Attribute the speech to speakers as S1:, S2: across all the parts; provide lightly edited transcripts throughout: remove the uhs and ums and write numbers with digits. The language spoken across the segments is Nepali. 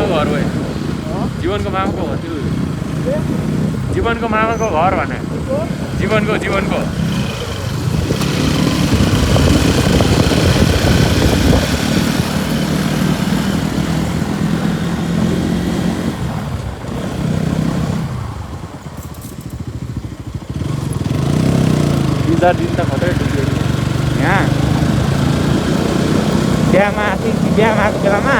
S1: मामाको घर हो जीवनको मामाको घर त्यो जीवनको मामाको घर भने जीवनको दिन त खतरै ठुलो
S2: यहाँ बिहामा आएको बेलामा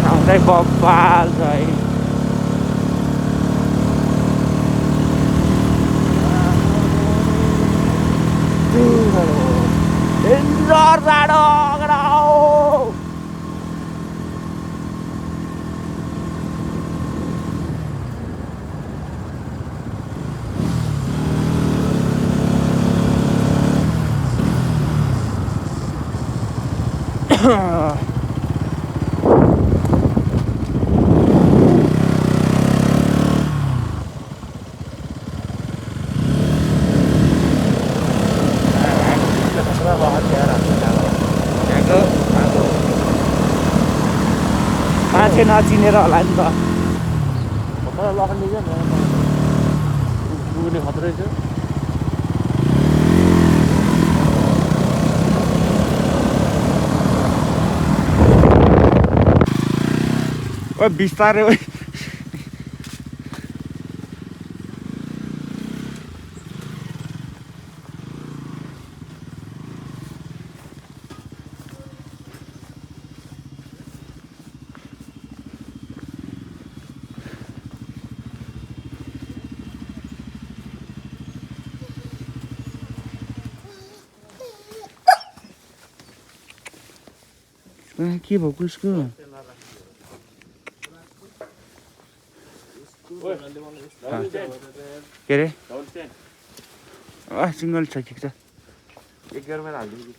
S2: ठाउँ चाहिँ बब्बाल छ है डेन्जर जाडो मान्छे नचिनेर होला नि त
S1: लखनले क्या खतरै छ
S2: ओ बिस्तारै के भएको उसको के अरे सिङ्गल छ ठिक छ
S1: 11 हालिदिनु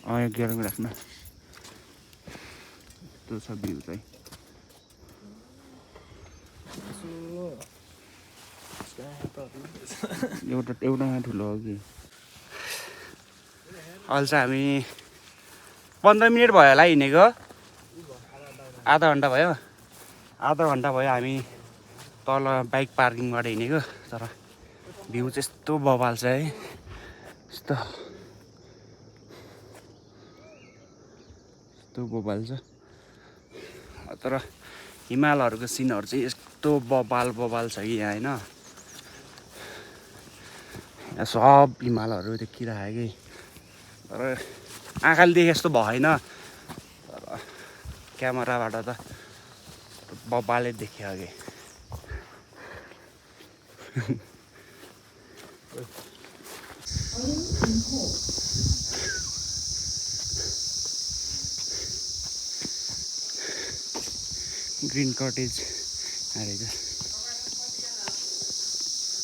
S2: 11 राख्न त्यो छ भ्यू चाहिँ एउटामा ठुलो हो कि अहिले चाहिँ हामी 15 मिनट भयो होला हिँडेको आधा घन्टा भयो हामी तल बाइक पार्किङबाट हिँडेको तर भ्यू चाहिँ यस्तो बबाल छ है यस्तो बबाल छ तर हिमालहरूको सिनहरू चाहिँ यस्तो बबाल छ कि यहाँ होइन यहाँ सब हिमालहरू देखिरहेको कि तर आँखाले देखे जस्तो भएन तर क्यामेराबाट त बबाले देखियो कि ग्रीन कटेज आएर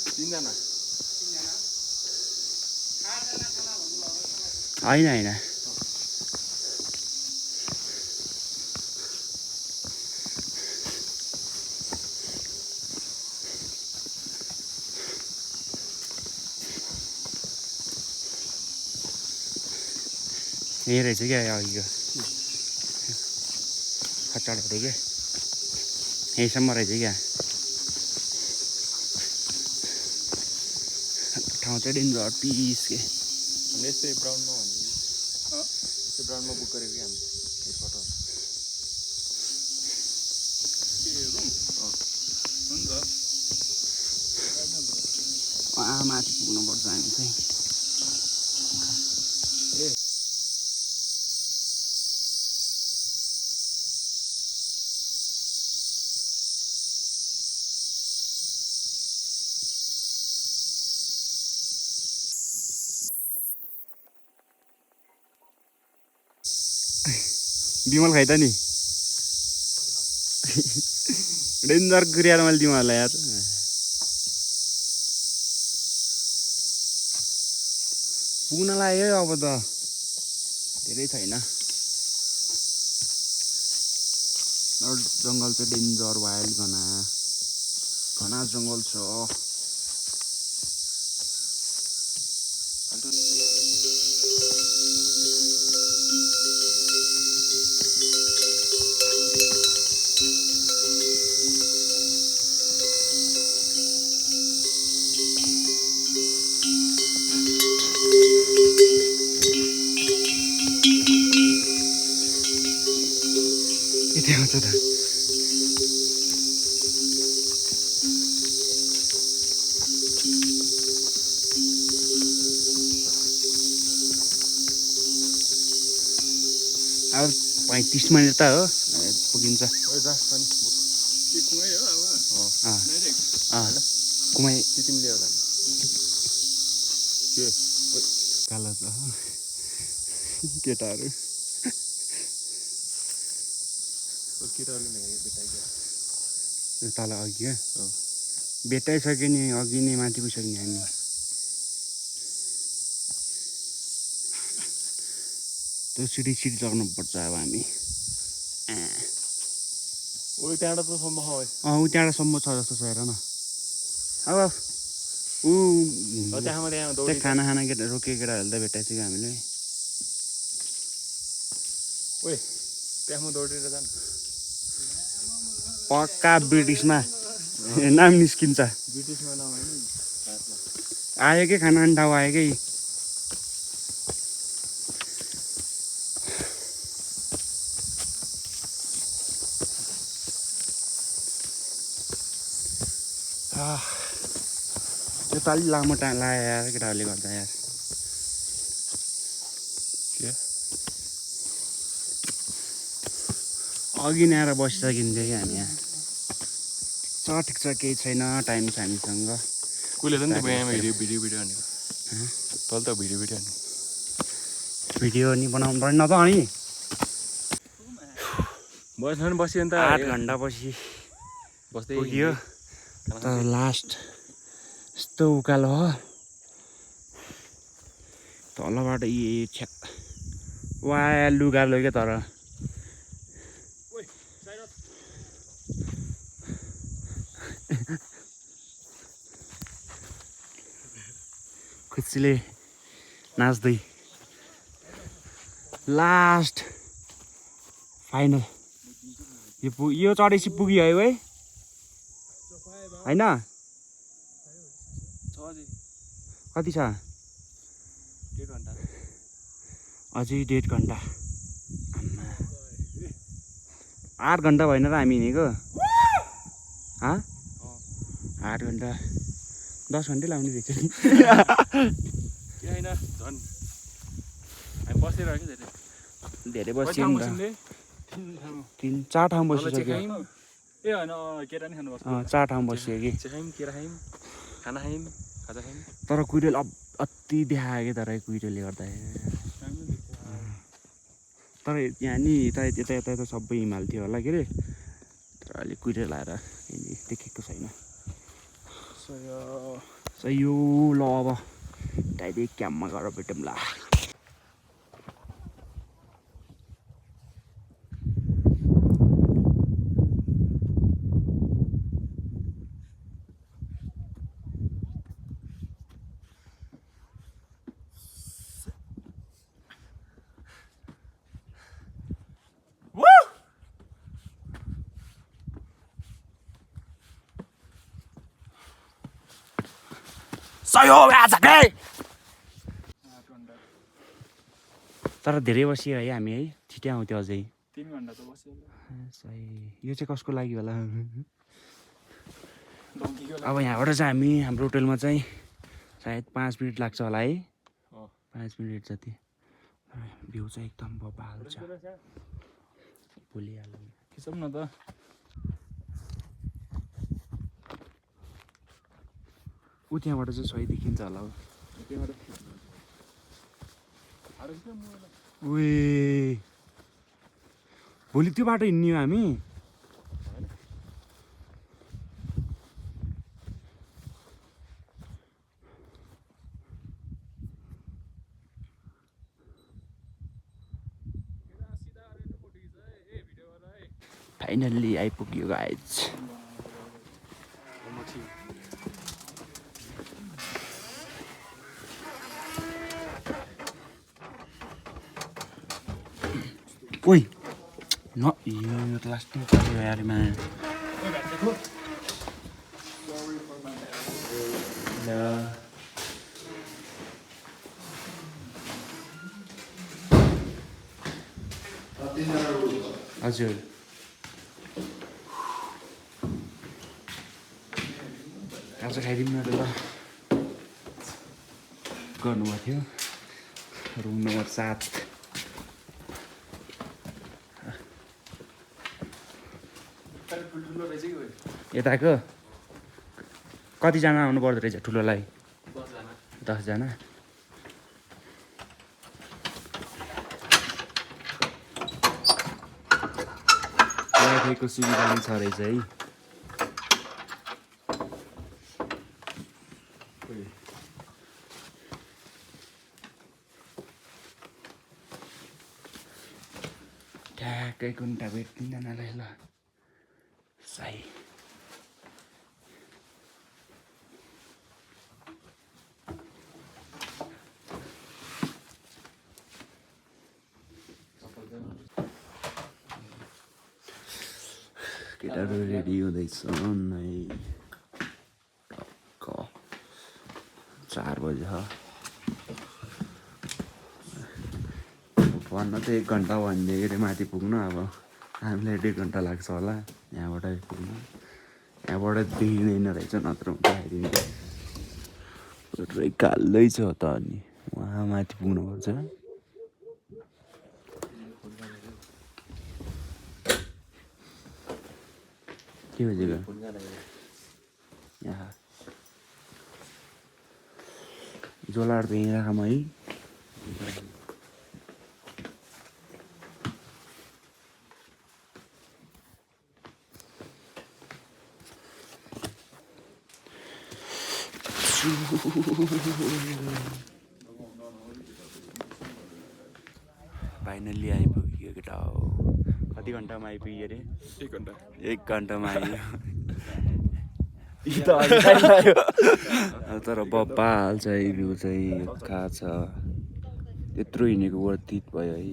S1: तीनजना
S2: होइन यही रहेछ क्या अघिको खच्चडहरू क्या यहीसम्म रहेछ क्या ठाउँ चाहिँ डेन्जर पिस के
S1: यस्तै ब्राउनमा त्यो ब्राउनमा बुक गरेको कि हामी
S2: माथि पुग्नुपर्छ हामी चाहिँ बिमल खाइ त नि डेन्जर गुरियाएर मैले तिमीहरूलाई यार पुग्न लाग्यो अब त धेरै छैन जङ्गल चाहिँ डेन्जर वाइल्ड घना जङ्गल छ यति आउँछ त अब 35 मिनट त हो पुगिन्छ कुमै
S1: तिमीले होला के
S2: कालो छ केटाहरू तल अघि क्या भेटाइसक्यो नि अघि नै माथि पुगिसक्यो नि हामी त्यो सिडी चढ्नुपर्छ अब हामी
S1: ऊ
S2: त्यहाँसम्म छ जस्तो छ हेर न अब त्यहाँ खाना केटा रोकेको केटाहरू त भेटाइसक्यो हामीले पक्का ब्रिटिसमा नाम निस्किन्छ आयो कि खाना अनि ठाउँ आयो कि त्यो त अलिक लामो टाइम लाग्यो यार केटाहरूले गर्दा यार अघि नै आएर बसिसकिन्थ्यो कि हामी यहाँ ठिक छ केही छैन टाइम छ हामीसँग
S1: कसले त नि भिडियो हानेको तल त भिडियो हाने
S2: भिडियो नि बनाउनु पर्ने त अनि
S1: बस्यो नि त
S2: 8 घन्टा पछि
S1: बस्दै
S2: पुग्यो तर लास्ट यस्तो उकालो हो तलबाट वा लुगा लग्यो तर खुसीले नाच्दै लास्ट फाइनल यो चढेपछि पुग्यो है होइन कति छ अझै 1.5 घन्टा 8 घन्टा भएन र हामी हिँडेको 8 घन्टा 10 घन्टै लाउने रहेछ नि धेरै बस्यो नि त 4 ठाउँ बसिसक्यो 4 ठाउँ बसियो कि तर कुइरेल अति देखायो कि तर कुइरेलले गर्दा तर यहाँ नि यता सबै हिमाल थियो होला के अरे तर अहिले कुइरेल आएर देखेको छैन यो ल अब डाइरेक्ट क्याम्पमा गएर भेटौँ ल तर धेरै बसियो है हामी है छिटै आउँथ्यो अझै
S1: 3 घन्टा त बस्यो
S2: सही यो चाहिँ कसको लागि होला अब यहाँबाट चाहिँ हामी हाम्रो होटलमा चाहिँ सायद 5 मिनट लाग्छ होला है 5 मिनट जति भ्यू चाहिँ एकदम बबाल छ भोलिहालौँ
S1: खिचौँ न त
S2: ऊ त्यहाँबाट चाहिँ सही देखिन्छ होला उए भोलि त्यो बाटो हिँड्ने हो हामी फाइनल्ली आइपुग्यो गाइज ओइ न यो त लास्टिङ पर्यो यारमा हजुर आज खाइदिउँ न त ल गर्नुभएको थियो रुम नम्बर 7 यताको कतिजना आउनु पर्दो रहेछ ठुलोलाई 10 जना वाइफाईको सुविधा पनि छ रहेछ है ठ्याक्कै कुन्टा भेट्टिँदैनलाई ल सही केटाहरू रेडी हुँदैछ नै टक्क 4 बजे भन्न त 1 घन्टा भनिदिएको अरे माथि पुग्नु अब हामीलाई 1.5 घन्टा लाग्छ होला यहाँबाट पुग्नु यहाँबाट देखिँदैन रहेछ नत्र पुरै कालै छ त अनि वहाँ माथि पुग्नुपर्छ के भइसक्यो यहाँ जोलार त यहीँ राखौँ है फाइनल्ली आइपुग्यो केटा हो कति घन्टामा आइपुग्यो अरे 1 घन्टामा आइयो तर बप्पा हाल्छ है भ्यू चाहिँ खा छ त्यत्रो हिँडेको वर्थित भयो है